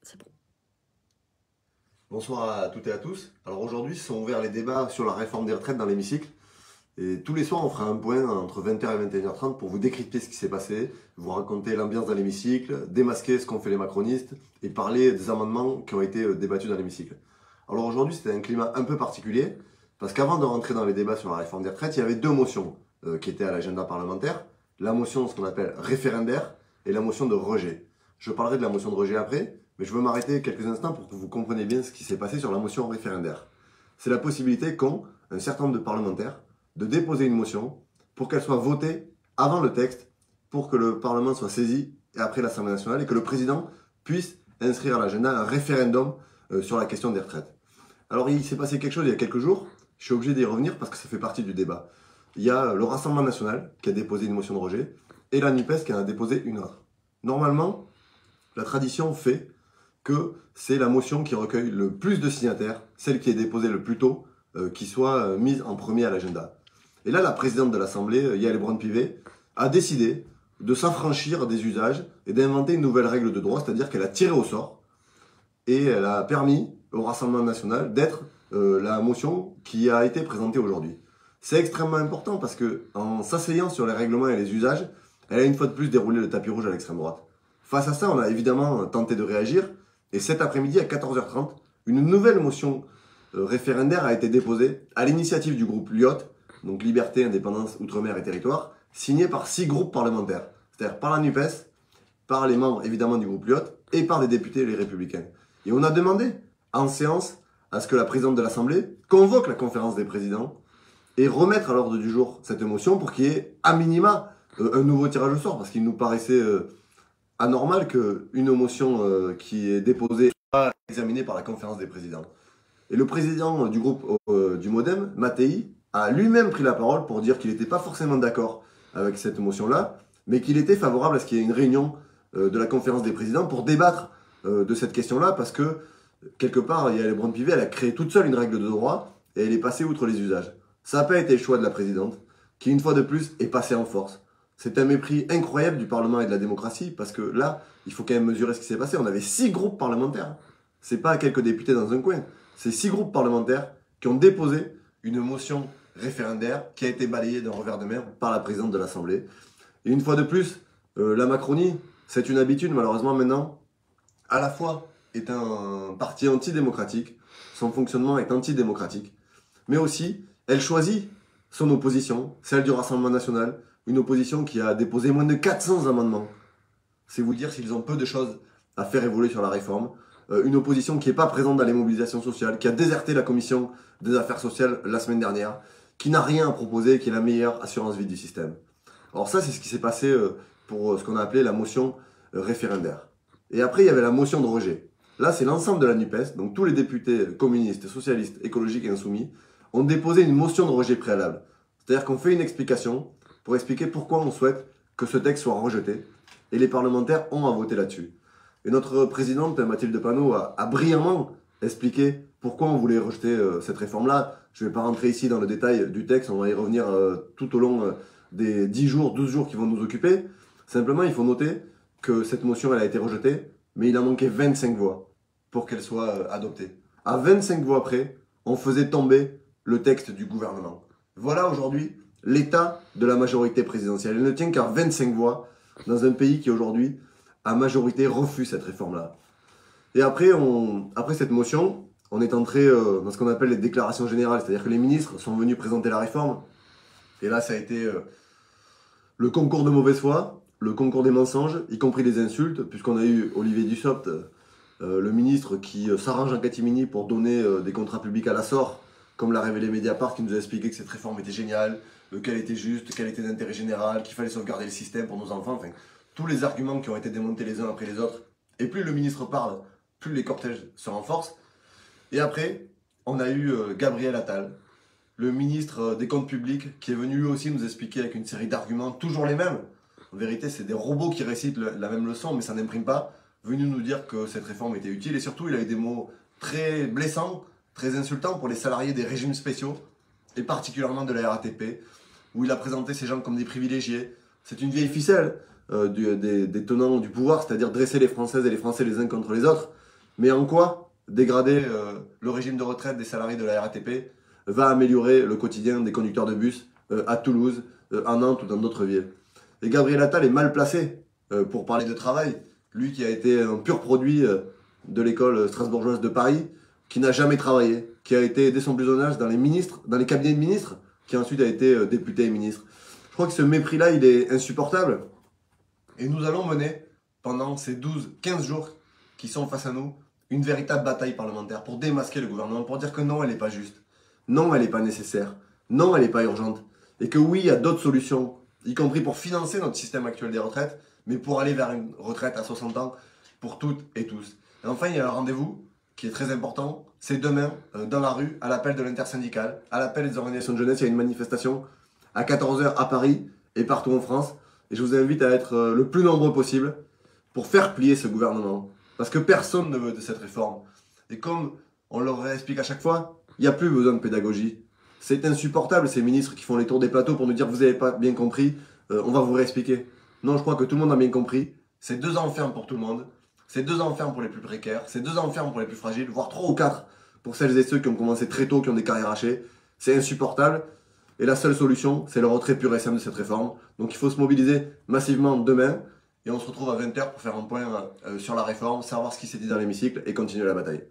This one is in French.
C'est bon. Bonsoir à toutes et à tous. Alors aujourd'hui sont ouverts les débats sur la réforme des retraites dans l'hémicycle. Et tous les soirs on fera un point entre 20h et 21h30 pour vous décrypter ce qui s'est passé, vous raconter l'ambiance dans l'hémicycle, démasquer ce qu'ont fait les macronistes et parler des amendements qui ont été débattus dans l'hémicycle. Alors aujourd'hui c'était un climat un peu particulier parce qu'avant de rentrer dans les débats sur la réforme des retraites, il y avait deux motions qui étaient à l'agenda parlementaire. La motion, ce qu'on appelle référendaire, et la motion de rejet. Je parlerai de la motion de rejet après, mais je veux m'arrêter quelques instants pour que vous compreniez bien ce qui s'est passé sur la motion référendaire. C'est la possibilité qu'ont un certain nombre de parlementaires de déposer une motion pour qu'elle soit votée avant le texte, pour que le Parlement soit saisi et après l'Assemblée nationale et que le président puisse inscrire à l'agenda un référendum sur la question des retraites. Alors il s'est passé quelque chose il y a quelques jours, je suis obligé d'y revenir parce que ça fait partie du débat. Il y a le Rassemblement national qui a déposé une motion de rejet et la NUPES qui en a déposé une autre. Normalement, la tradition fait que c'est la motion qui recueille le plus de signataires, celle qui est déposée le plus tôt, qui soit mise en premier à l'agenda. Et là, la présidente de l'Assemblée, Yaël Braun-Pivet, a décidé de s'affranchir des usages et d'inventer une nouvelle règle de droit, c'est-à-dire qu'elle a tiré au sort et elle a permis au Rassemblement national d'être la motion qui a été présentée aujourd'hui. C'est extrêmement important parce que en s'asseyant sur les règlements et les usages, elle a une fois de plus déroulé le tapis rouge à l'extrême droite. Face à ça, on a évidemment tenté de réagir et cet après-midi à 14h30, une nouvelle motion référendaire a été déposée à l'initiative du groupe LIOT, donc Liberté, Indépendance, Outre-mer et Territoire, signée par 6 groupes parlementaires, c'est-à-dire par la NUPES, par les membres évidemment du groupe LIOT et par les députés les Républicains. Et on a demandé en séance à ce que la présidente de l'Assemblée convoque la conférence des présidents et remettre à l'ordre du jour cette motion pour qu'il y ait à minima un nouveau tirage au sort, parce qu'il nous paraissait anormal qu'une motion qui est déposée soit examinée par la conférence des présidents. Et le président du groupe du MoDem, Mattei, a lui-même pris la parole pour dire qu'il n'était pas forcément d'accord avec cette motion-là, mais qu'il était favorable à ce qu'il y ait une réunion de la conférence des présidents pour débattre de cette question-là, parce que quelque part, Yaël Braun-Pivet, elle a créé toute seule une règle de droit et elle est passée outre les usages. Ça n'a pas été le choix de la présidente, qui une fois de plus est passée en force. C'est un mépris incroyable du Parlement et de la démocratie, parce que là, il faut quand même mesurer ce qui s'est passé. On avait 6 groupes parlementaires. C'est pas quelques députés dans un coin. C'est 6 groupes parlementaires qui ont déposé une motion référendaire qui a été balayée d'un revers de main par la présidente de l'Assemblée. Et une fois de plus, la Macronie, c'est une habitude malheureusement maintenant, à la fois est un parti antidémocratique, son fonctionnement est antidémocratique, mais aussi elle choisit son opposition, celle du Rassemblement national, une opposition qui a déposé moins de 400 amendements. C'est vous dire s'ils ont peu de choses à faire évoluer sur la réforme. Une opposition qui n'est pas présente dans les mobilisations sociales, qui a déserté la commission des affaires sociales la semaine dernière, qui n'a rien à proposer, qui est la meilleure assurance vie du système. Alors ça, c'est ce qui s'est passé pour ce qu'on a appelé la motion référendaire. Et après, il y avait la motion de rejet. Là, c'est l'ensemble de la NUPES, donc tous les députés communistes, socialistes, écologiques et insoumis, ont déposé une motion de rejet préalable. C'est-à-dire qu'on fait une explication pour expliquer pourquoi on souhaite que ce texte soit rejeté. Et les parlementaires ont à voter là-dessus. Et notre présidente, Mathilde Panot, a brillamment expliqué pourquoi on voulait rejeter cette réforme-là. Je ne vais pas rentrer ici dans le détail du texte, on va y revenir tout au long des 10 jours, 12 jours qui vont nous occuper. Simplement, il faut noter que cette motion, elle a été rejetée, mais il en manquait 25 voix pour qu'elle soit adoptée. À 25 voix près, on faisait tomber le texte du gouvernement. Voilà aujourd'hui l'état de la majorité présidentielle. Elle ne tient qu'à 25 voix dans un pays qui aujourd'hui, à majorité, refuse cette réforme-là. Et après cette motion, on est entré dans ce qu'on appelle les déclarations générales, c'est-à-dire que les ministres sont venus présenter la réforme. Et là, ça a été le concours de mauvaise foi, le concours des mensonges, y compris des insultes, puisqu'on a eu Olivier Dussopt, le ministre qui s'arrange en catimini pour donner des contrats publics à la SOR, comme l'a révélé Mediapart, qui nous a expliqué que cette réforme était géniale, qu'elle était juste, qu'elle était d'intérêt général, qu'il fallait sauvegarder le système pour nos enfants, enfin, tous les arguments qui ont été démontés les uns après les autres. Et plus le ministre parle, plus les cortèges se renforcent. Et après, on a eu Gabriel Attal, le ministre des Comptes publics, qui est venu lui aussi nous expliquer avec une série d'arguments, toujours les mêmes. En vérité, c'est des robots qui récitent la même leçon, mais ça n'imprime pas. Venu nous dire que cette réforme était utile. Et surtout, il a eu des mots très blessants, très insultants pour les salariés des régimes spéciaux, et particulièrement de la RATP, où il a présenté ces gens comme des privilégiés. C'est une vieille ficelle des tenants du pouvoir, c'est-à-dire dresser les Françaises et les Français les uns contre les autres. Mais en quoi dégrader le régime de retraite des salariés de la RATP va améliorer le quotidien des conducteurs de bus à Toulouse, à Nantes ou dans d'autres villes? Et Gabriel Attal est mal placé pour parler de travail. Lui qui a été un pur produit de l'école strasbourgeoise de Paris, qui n'a jamais travaillé, qui a été dès son plus jeune âge dans les cabinets de ministres, qui ensuite a été député et ministre. Je crois que ce mépris-là, il est insupportable. Et nous allons mener, pendant ces 12-15 jours qui sont face à nous, une véritable bataille parlementaire pour démasquer le gouvernement, pour dire que non, elle n'est pas juste. Non, elle n'est pas nécessaire. Non, elle n'est pas urgente. Et que oui, il y a d'autres solutions, y compris pour financer notre système actuel des retraites, mais pour aller vers une retraite à 60 ans pour toutes et tous. Et enfin, il y a un rendez-vous qui est très important, c'est demain, dans la rue, à l'appel de l'intersyndicale, à l'appel des organisations de jeunesse, il y a une manifestation à 14 h à Paris et partout en France. Et je vous invite à être le plus nombreux possible pour faire plier ce gouvernement. Parce que personne ne veut de cette réforme. Et comme on leur explique à chaque fois, il n'y a plus besoin de pédagogie. C'est insupportable ces ministres qui font les tours des plateaux pour nous dire vous n'avez pas bien compris, on va vous réexpliquer. Non, je crois que tout le monde a bien compris. C'est 2 ans ferme pour tout le monde. C'est 2 ans ferme pour les plus précaires. C'est 2 ans ferme pour les plus fragiles, voire 3 ou 4 pour celles et ceux qui ont commencé très tôt, qui ont des carrières hachées. C'est insupportable. Et la seule solution, c'est le retrait pur et simple de cette réforme. Donc il faut se mobiliser massivement demain. Et on se retrouve à 20 h pour faire un point sur la réforme, savoir ce qui s'est dit dans l'hémicycle et continuer la bataille.